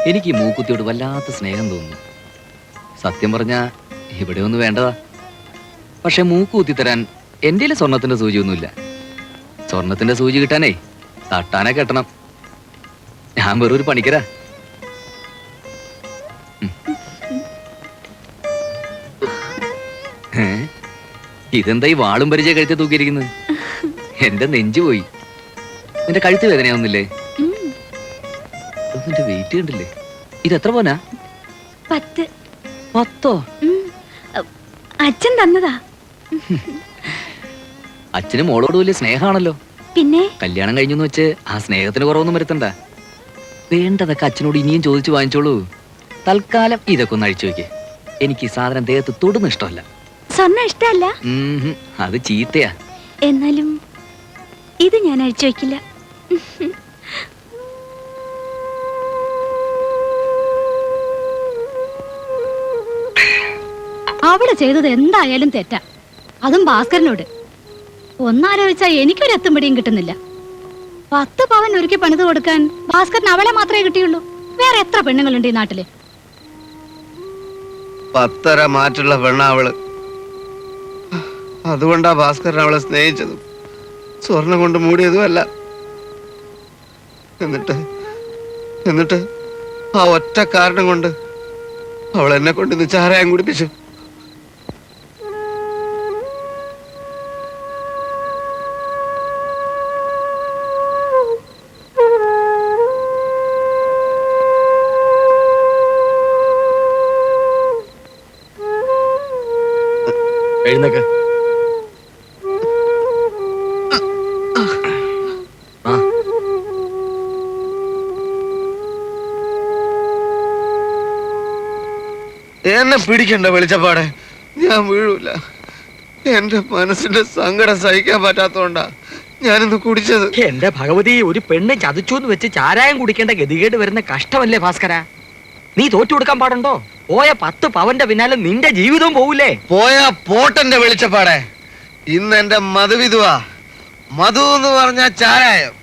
എനിക്ക് ഈ മൂക്കുത്തിയോട് വല്ലാത്ത സ്നേഹം തോന്നുന്നു. സത്യം പറഞ്ഞാ ഇവിടെ ഒന്ന് വേണ്ടതാ. പക്ഷെ മൂക്കുത്തി തരാൻ എൻ്റെ സ്വർണത്തിന്റെ സൂചിയൊന്നുമില്ല. സ്വർണത്തിന്റെ സൂചി കിട്ടാനേ തട്ടാനെ കെട്ടണം. ഞാൻ വെറൊരു പണിക്കരാ. ഇതെന്താ ഈ വാളും പരിചയ കഴുത്തി തൂക്കിയിരിക്കുന്നത്? എന്റെ നെഞ്ചു പോയി. നിന്റെ കഴുത്ത് വേദനയാവുന്നില്ലേ? നിന്റെ വെയിറ്റ് കണ്ടില്ലേ? ഇതെത്ര പോനാ? 10. 10? അച്ഛൻ തന്നതാ. അച്ഛന് മോളോട് വലിയ സ്നേഹമാണല്ലോ. പിന്നെ കല്യാണം കഴിഞ്ഞെന്ന് വെച്ച് ആ സ്നേഹത്തിന് കുറവൊന്നും വരുത്തണ്ട. വേണ്ടതൊക്കെ അച്ഛനോട് ഇനിയും ചോദിച്ചു വാങ്ങിച്ചോളൂ. തൽക്കാലം ഇതൊക്കെ ഒന്ന് അഴിച്ചു വെക്കേ. എനിക്ക് ഈ സാധനം ദേഹത്ത് തൊടുന്ന ഇഷ്ടമല്ല. സ്വർണ്ണ ഇഷ്ടമല്ല? അത് ചീത്തയാ. എന്നാലും ഇത് ഞാൻ അഴിച്ചു വെക്കില്ല. അവള് ചെയ്തത് എന്തായാലും തെറ്റാ. അതും ഭാസ്കരനോട്. ഒന്നാലോചിച്ചാ എനിക്കൊരു എത്തുംപിടിയും കിട്ടുന്നില്ല. 10 പവൻ ഒരുക്കി പണിത് കൊടുക്കാൻ ഭാസ്കരൻ അവളെ മാത്രമേ കിട്ടിയുള്ളൂ. വേറെ എത്ര പെണ്ണുങ്ങളുണ്ട് ഈ നാട്ടില്? 10 മാറ്റുള്ള പെണ്ണ അവള്. അതുകൊണ്ടാ ഭാസ്കരൻ അവളെ സ്നേഹിച്ചതും സ്വർണം കൊണ്ട് മൂടിയതുമല്ല. എന്നിട്ട് ആ ഒറ്റ കാരണം കൊണ്ട് അവൾ എന്നെ കൊണ്ട് ഇന്ന് ചാരായം കുടിപ്പിച്ചു. എഴുന്നേക്ക്. എന്നെ പിടിക്കണ്ട വെളിച്ചപ്പാടെ, ഞാൻ വീഴൂല. എന്റെ മനസ്സിന്റെ സങ്കടം സഹിക്കാൻ പറ്റാത്തോണ്ടാ ഞാനിന്ന് കുടിച്ചത്. എന്റെ ഭഗവതി, ഒരു പെണ്ണ് ചതിച്ചൂന്ന് വെച്ച് ചാരായം കുടിക്കേണ്ട ഗതികേട് വരുന്ന കഷ്ടമല്ലേ ഭാസ്കര? നീ തോറ്റു കൊടുക്കാൻ പാടുണ്ടോ? പോയ 10 പവന്റെ പിന്നാലെ നിന്റെ ജീവിതവും പോവില്ലേ? പോയാ പോട്ടെന്റെ വെളിച്ചപ്പാടെ. ഇന്ന് എന്റെ മധുവിധുവാ. മധു എന്ന് പറഞ്ഞ ചാരായം,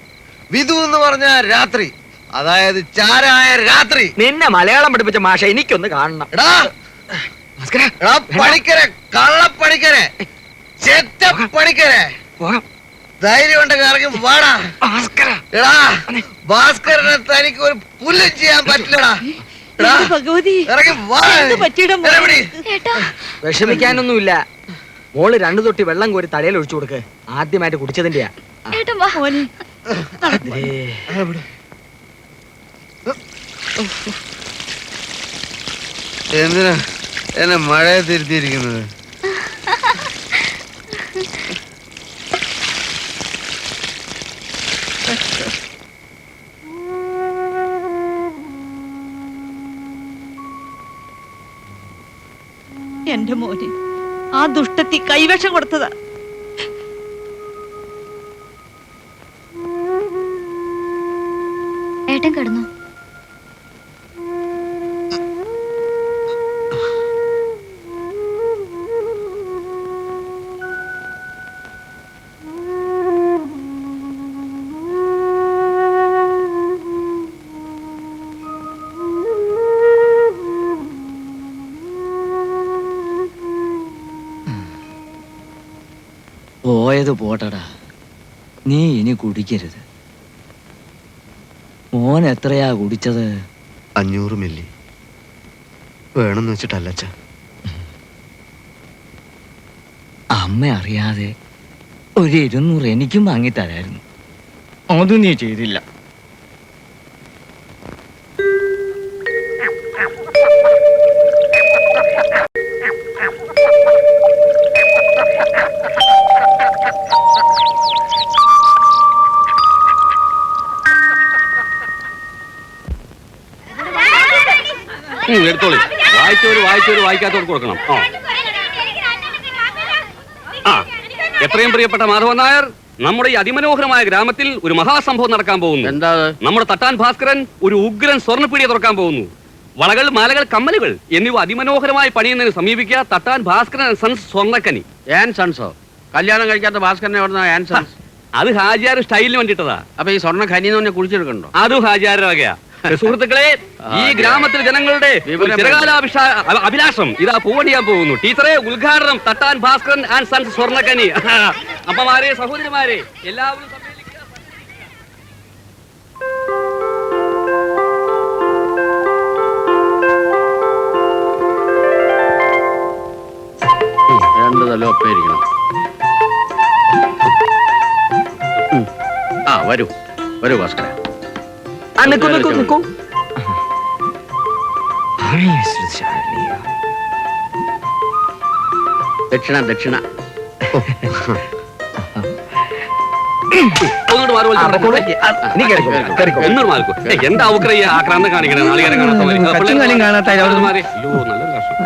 വിധു എന്ന് പറഞ്ഞ രാത്രി. അതായത് ചാരായ രാത്രി. നിന്നെ മലയാളം പഠിപ്പിച്ച മാഷ എനിക്കൊന്ന് കാണണം. പണിക്കരെ, കള്ളപ്പണിക്കരെ, ചെറ്റ പണിക്കരെ, ധൈര്യം ഉണ്ടെങ്കിൽ ഇറങ്ങി വാടാ. എടാ ഭാസ്കരനെ തനിക്ക് ഒരു പുല്ലും ചെയ്യാൻ പറ്റില്ലടാ. വിഷമിക്കാനൊന്നുമില്ല. മോള് 2 തൊട്ടി വെള്ളം കോരി തലയിൽ ഒഴിച്ചു കൊടുക്ക്. ആദ്യമായിട്ട് കുടിച്ചതിന്റെയാ. എന്തിനാ എന്നെ മഴയെ തിരുത്തിയിരിക്കുന്നത്? എന്റെ മോനെ ആ ദുഷ്ടത്തി കൈവശം കൊടുത്തതാ. ഏട്ടൻ കിടന്നു. പോയത് പോട്ടടാ, നീ ഇനി കുടിക്കരുത്. മോൻ എത്രയാ കുടിച്ചത്? 500 മില്ലി. വേണമെന്ന് വെച്ചിട്ടല്ല. അമ്മ അറിയാതെ ഒരു 200 എനിക്കും വാങ്ങിത്തരായിരുന്നു. അത് നീ ചെയ്തില്ല. എടുത്തോളി. വായിക്കാത്തവർക്ക് കൊടുക്കണം. എത്രയും പ്രിയപ്പെട്ട മാധവൻ നായർ, നമ്മുടെ ഈ അതിമനോഹരമായ ഗ്രാമത്തിൽ ഒരു മഹാസംഭവം നടക്കാൻ പോകുന്നു. എന്താ? നമ്മുടെ തട്ടാൻ ഭാസ്കരൻ ഒരു ഉഗ്രൻ സ്വർണ്ണപ്പീടിക തുറക്കാൻ പോകുന്നു. വളകൾ, മാലകൾ, കമ്മലുകൾ എന്നിവ അതിമനോഹരമായി പണിയുന്നതിന് സമീപിക്കുക തട്ടാൻ ഭാസ്കരൻ സൺസ് സ്വർണ്ണക്കനി. ഏൻ സൺസോ? കല്യാണം കഴിക്കാത്ത ഭാസ്കരനെ എവിടുന്ന ഏൻ സൺസ്? അത് ഹാജിയാർ സ്റ്റൈലിന് വേണ്ടിട്ടതാ. അപ്പൊ ഈ സ്വർണ്ണ ഖനി എന്ന് പറഞ്ഞാൽ കുടിച്ചെടുക്കണ്ടോ? അതും ഹാജിയാരുടെ വകയാ. സുഹൃത്തുക്കളെ, ഈ ഗ്രാമത്തിലെ ജനങ്ങളുടെ ഒരു അഭിലാഷം ഇതാ പൂവണിയാൻ പോകുന്നു. ടീച്ചറെ, ഉദ്ഘാടനം തട്ടാൻ ഭാസ്കരൻ ആൻഡ് സൺസ് സ്വർണ്ണക്കനി. അമ്മമാരെ, സഹോദരിമാരെ, എല്ലാവരും സമ്മേളിക്കുക. രണ്ട് തല ഒപ്പയിരിക്കണം. ആ വരൂ വരൂ ഭാസ്കര. നിക്കൂ നിക്കൂ നിക്കൂ. ദക്ഷിണ ദക്ഷിണ. ഒന്നുകൂടി മാറി നീ കേറിക്കോ, കേറിക്കോ. ഒന്നുകൂടി മാറിക്കോ. എന്താ ഉക്രയ്യ ആക്രാന്തം കാണിക്കണേ? നാളികേരം കാണാത്ത മാതിരി. കച്ചും കാലും കാണാത്ത അവിടുന്ന് മാറി. അയ്യോ, നല്ലൊരു കഷ്ടം.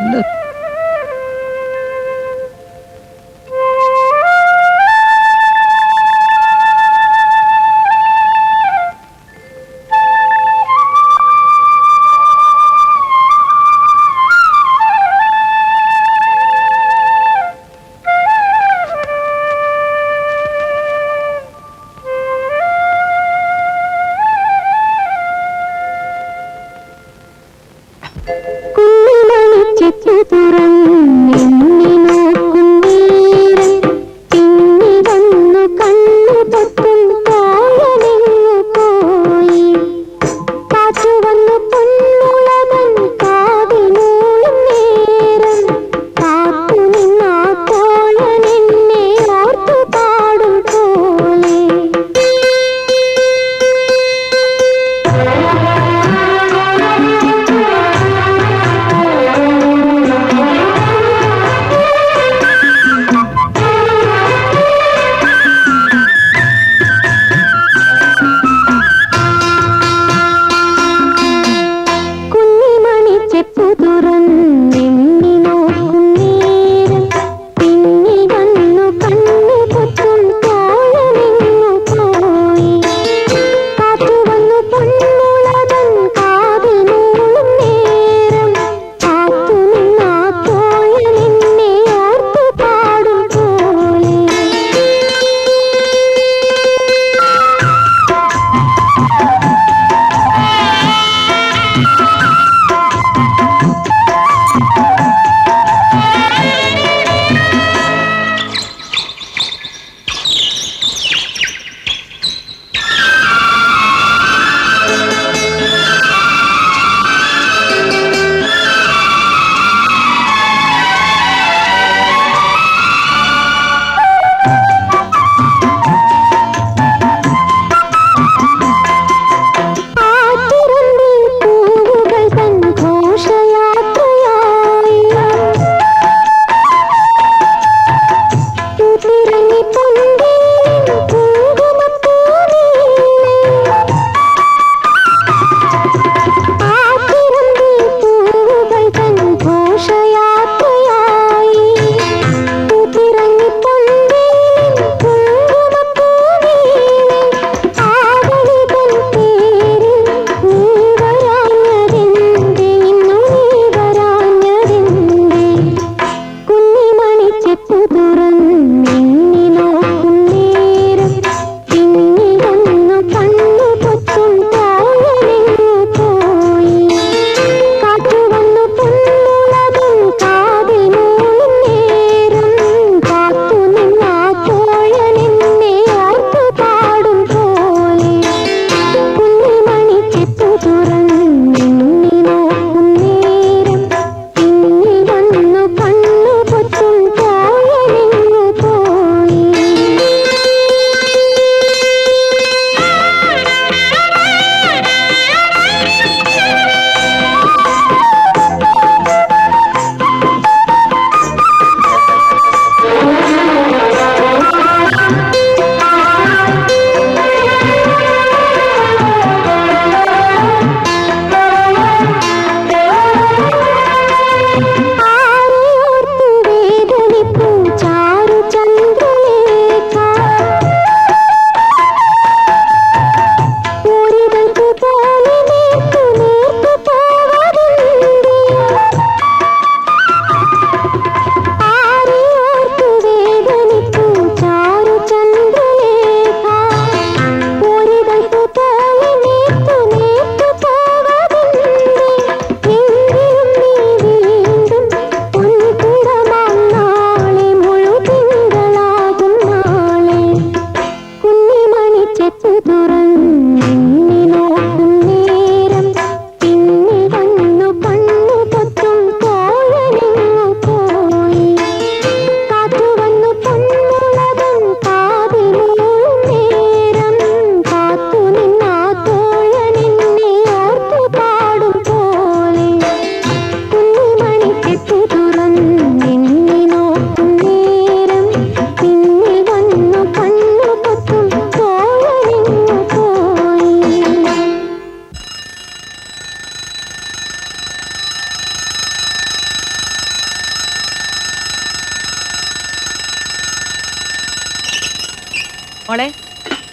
മോളെ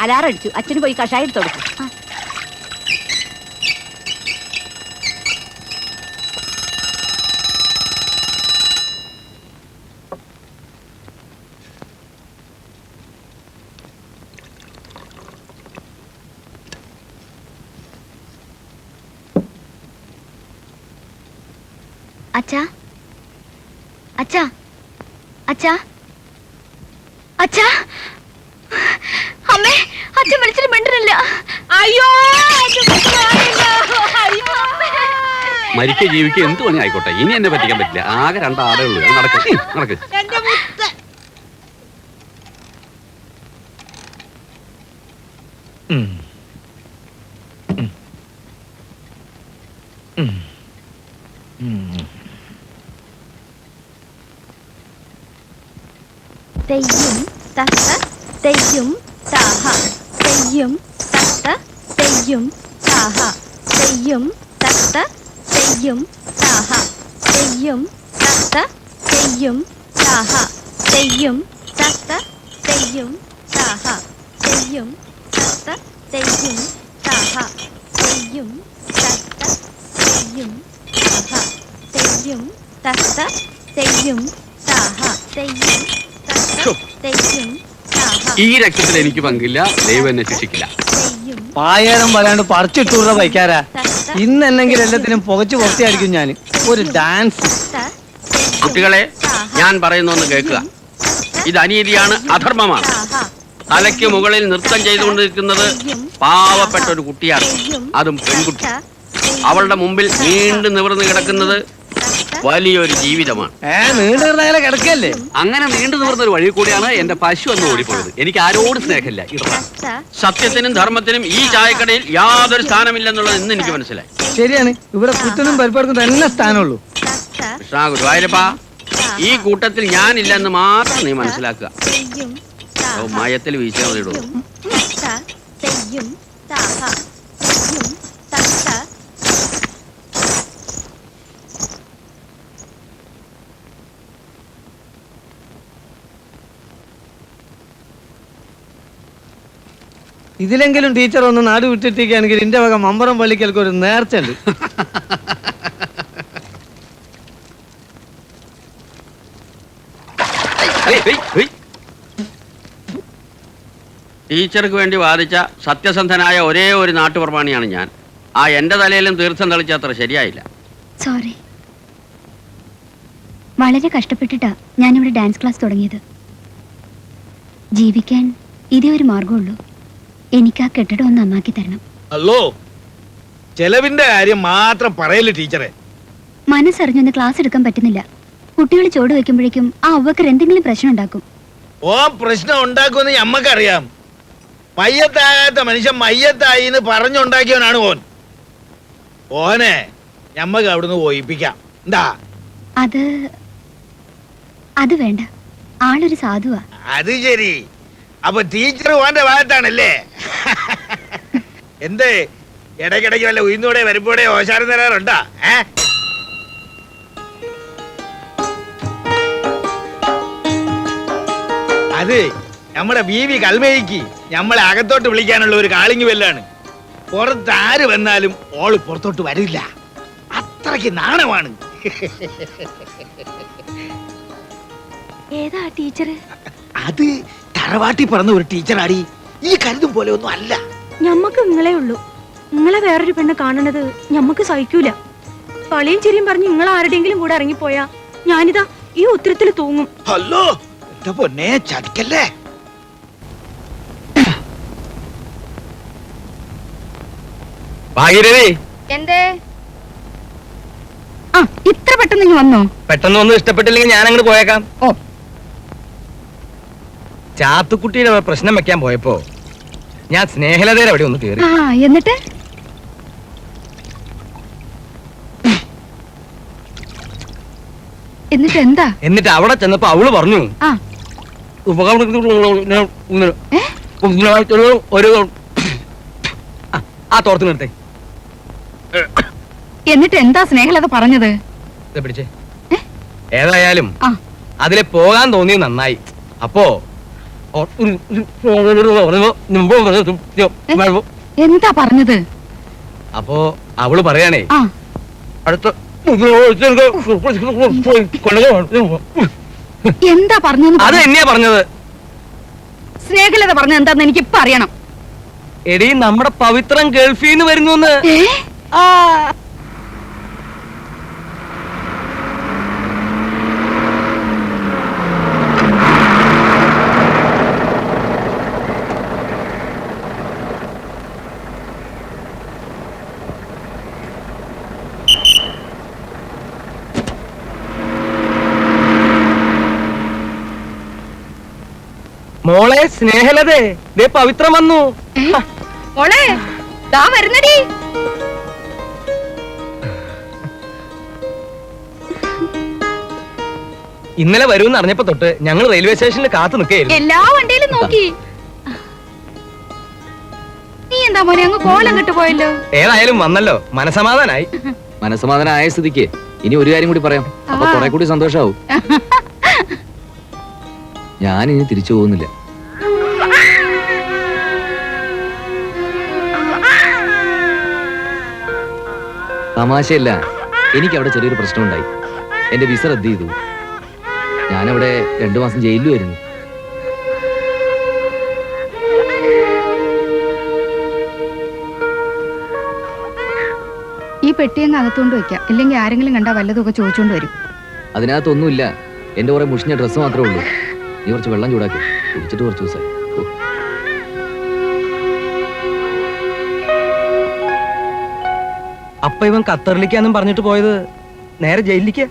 അലാറം അടിച്ചു, അച്ഛന് പോയി കഷായം എടുത്ത് കൊടുക്കും. അച്ഛാ അച്ഛാ അച്ഛാ അച്ഛാ അമ്മേ, അച്ഛൻ വിളിച്ചിട്ട് മിണ്ടണില്ല. അയ്യോ മരിക്കുക ജീവിക്കുക എന്ത് പണി ആയിക്കോട്ടെ, ഇനി എന്നെ പറ്റിക്കാൻ പറ്റില്ല. ആകെ 2 ആടേ ഉള്ളൂ. നടക്ക് നടക്ക്. എന്റെ മുത്ത. തെയ്യും തത്ത തെയ്യും താഹ തെയ്യും തത്ത തെയ്യും താഹ തെയ്യും തത്ത തെയ്യും താഹ തെയ്യും തത്ത തെയ്യും താഹ തെയ്യും തത്ത തെയ്യും താഹ തെയ്യും തത്ത തെയ്യും താഹ തെയ്യും തത്ത തെയ്യും താഹ തെയ്യും തത്ത തെയ്യും താഹ തെയ്യും തെയ്യും താഹ ഈ രക്തത്തിൽ എനിക്ക് പങ്കില്ല. ദൈവം എന്നെ ശിക്ഷിക്കില്ല. തെയ്യും പായേരം വരാണ്ട് പറിച്ചിട്ടൂറ വയ്ക്കാരാ. ഇന്നെന്നെങ്കിൽ എല്ലാത്തിനും പുകച്ചു പുറത്തിയായിരിക്കും ഞാൻ. ഒരു ഡാൻസ്. കുട്ടികളെ, ഞാൻ പറയുന്നൊന്ന് കേൾക്കുക. ഇത് അനീതിയാണ്, അധർമ്മമാണ്. തലയ്ക്ക് മുകളിൽ നൃത്തം ചെയ്തുകൊണ്ടിരിക്കുന്നത് പാവപ്പെട്ട ഒരു കുട്ടിയാണ്, അതും പെൺകുട്ടി. അവളുടെ മുമ്പിൽ നീണ്ടു നിവർന്നു കിടക്കുന്നത് വലിയൊരു ജീവിതമാണ്. നീണ്ടു കിടക്കല്ലേ? അങ്ങനെ നീണ്ടു നിവർന്ന ഒരു വഴി കൂടിയാണ് എന്റെ പശു എന്ന് ഓടിപ്പോയത്. എനിക്ക് ആരോട് സ്നേഹമില്ല. സത്യത്തിനും ധർമ്മത്തിനും ഈ ചായക്കടയിൽ യാതൊരു സ്ഥാനമില്ലെന്നുള്ളത് ഇന്ന് എനിക്ക് മനസ്സിലായി. ശരിയാണ്, ഇവിടെ കുത്തനും പരിപ്പാർക്കും തന്നെ സ്ഥാനമുള്ളൂ. കൃഷ്ണ ഗുരുവായൂരപ്പ, ഈ കൂട്ടത്തിൽ ഞാനില്ലെന്ന് മാത്രം നീ മനസ്സിലാക്കുക. മയത്തിൽ വീഴ്ച മതിയിടും. ഇതിലെങ്കിലും ടീച്ചർ ഒന്ന് നാട് വിട്ടിട്ടിരിക്കുകയാണെങ്കിൽ എന്റെ വക മമ്പറം പള്ളിക്കൽക്ക് ഒരു നേർച്ച ഉണ്ട്. ടീച്ചർക്ക് വേണ്ടി വാദിച്ച സത്യസന്ധനായ ഒരേ ഒരു നാട്ടുപ്രമാണിയാണ് ഞാൻ. ആ എന്റെ തലയിലും തീർത്ഥം തളിച്ചത്ര ശരിയായില്ല. സോറി. വളരെ കഷ്ടപ്പെട്ടിട്ടാ ഞാനിവിടെ ഡാൻസ് ക്ലാസ് തുടങ്ങിയത്. ജീവിക്കാൻ ഇതേ ഒരു മാർഗമുള്ളൂ. എനിക്ക് ആ കെട്ടിടം ഒന്ന് നന്നാക്കി തരണം. അല്ലോ, ചെലവിന്റെ കാര്യം മാത്രം പറയല് ടീച്ചറെ. മനസ്സറിഞ്ഞൊന്ന് ക്ലാസ് എടുക്കാൻ പറ്റുന്നില്ല. കുട്ടികൾ ചോട് വെക്കുമ്പോഴേക്കും ആ അവക്കർ എന്തെങ്കിലും പ്രശ്നം ഉണ്ടാക്കും. ഓ പ്രശ്നം ഉണ്ടാക്കുമെന്ന് ഞമ്മക്കറിയാം. മയ്യത്താകാത്ത മനുഷ്യൻ മയ്യത്തായി എന്ന് പറഞ്ഞുണ്ടാക്കിയവനാണ് ഓൻ. ഓനെ ഞമ്മക്ക് അവിടുന്ന് ഒഴിപ്പിക്കാം. എന്താ? അത് വേണ്ട. ആളൊരു സാധുവാ. അത് ശരി. അപ്പൊ ടീച്ചർ ഓന്റെ ഭാഗത്താണല്ലേ? എന്തേ ഇടയ്ക്കിടയ്ക്ക് വല്ല ഉയർന്നൂടെ വരുമ്പോടെ ഓശാരം തരാറുണ്ടാ? അത് നമ്മുടെ ബീവി കൽമേയ്ക്ക് നമ്മളെ അകത്തോട്ട് വിളിക്കാനുള്ള ഒരു കാളിങ് ബെല്ലാണ്. പുറത്ത് ആര് വന്നാലും ഓള് പുറത്തോട്ട് വരില്ല. അത്രയ്ക്ക് നാണമാണ്. ഏതാ ടീച്ചർ? അത് തറവാട്ടി പറഞ്ഞ ഒരു ടീച്ചറാടി. ഈ കരുതും പോലെ ഒന്നും അല്ല. ഞമ്മക്ക് നിങ്ങളെ ഉള്ളൂ. നിങ്ങളെ വേറൊരു പെണ്ണ് കാണണത് ഞമ്മക്ക് സഹിക്കൂല. കളിയും ചിരിയും പറഞ്ഞ് നിങ്ങൾ ആരുടെയെങ്കിലും കൂടെ ഇറങ്ങിപ്പോയാ ഞാനിതാ ഈ ഉത്തരത്തിൽ തൂങ്ങും. ഹലോ, എന്താ പൊന്നെ ചതിക്കല്ലേ? ഭാഗീരഥി, എന്തേ? ആ, ഇത്ര പെട്ടെന്ന് ഇങ്ങ് വന്നോ? പെട്ടെന്ന് ഒന്നും ഇഷ്ടപ്പെട്ടില്ലെങ്കിൽ ഞാൻ അങ്ങോട്ട് പോയേക്കാം. ഓ, ചാത്തുക്കുട്ടിയുടെ പ്രശ്നം വെക്കാൻ പോയപ്പോ ഞാൻ സ്നേഹലതയുടെ അവിടെ ഒന്ന് കയറി. ആ, എന്നിട്ട് എന്താ? എന്നിട്ട് അവിടെ ചെന്നപ്പോ അവള് പറഞ്ഞു, ആ, ഒരു ആ തോർത്ത് നിർത്തേ. എന്നിട്ട് എന്താ സ്നേഹലത പറഞ്ഞത്? പിടിച്ചേ. ഏതായാലും ആ. അതിലെ പോകാൻ തോന്നിയത് നന്നായി. അപ്പോ എന്താ പറഞ്ഞത്? അപ്പോ അവള് പറയാണേ ആ അടുത്ത എന്താ പറഞ്ഞത്? അത് തന്നെയാ പറഞ്ഞത്. സ്നേഹലത പറഞ്ഞത് എന്താന്ന് എനിക്ക് ഇപ്പൊ അറിയണം. എടീ നമ്മുടെ പവിത്രം ഗൾഫീന്ന് വരുന്നു. മോളെ സ്നേഹലതേ, ദേ പവിത്രം വന്നു. മോളെ ദാ വരുന്നടി. ഇന്നലെ വരുമെന്ന് അറിഞ്ഞപ്പോ തൊട്ട് ഞങ്ങൾ റെയിൽവേ സ്റ്റേഷനിൽ കാത്തു നിൽക്കുകയായിരുന്നു. എല്ലാ വണ്ടിയിലും നോക്കി. നീ എന്താ മോനെ അങ്ങ് കോലം കിട്ടു പോയല്ലോ. ഏതായാലും വന്നല്ലോ, മനസമാധാനായി. മനസ്സമാധാനായ സ്ഥിതിക്ക് ഇനി ഒരു കാര്യം കൂടി പറയാം. അപ്പൊ കുറെ കൂടി സന്തോഷാവും. ഞാൻ ഇനി തിരിച്ചു പോകുന്നില്ല. തമാശയല്ല, എനിക്ക് അവിടെ ചെറിയൊരു പ്രശ്നമുണ്ടായി. എന്റെ വിസ റദ്ദ് ചെയ്തു. ഞാനവിടെ 2 മാസം ജയിലിൽ വരുന്നു. ഈ പെട്ടിയങ്ങ് അകത്തോണ്ട് വെക്കാം, ഇല്ലെങ്കിൽ ആരെങ്കിലും കണ്ടാ വല്ലതൊക്കെ ചോദിച്ചോണ്ട് വരും. അതിനകത്തൊന്നുമില്ല. എന്റെ കുറെ മുഷിഞ്ഞ ഡ്രസ്സ് മാത്രമേ ഉള്ളൂ. നീ കുറച്ച് വെള്ളം ചൂടാക്കി കുടിച്ചിട്ട് കുറച്ച് ദിവസമായി. അപ്പൊ ഇവൻ ഖത്തറിലേക്കാന്നും പറഞ്ഞിട്ട് പോയത് നേരെ ജയിലിലേക്ക്.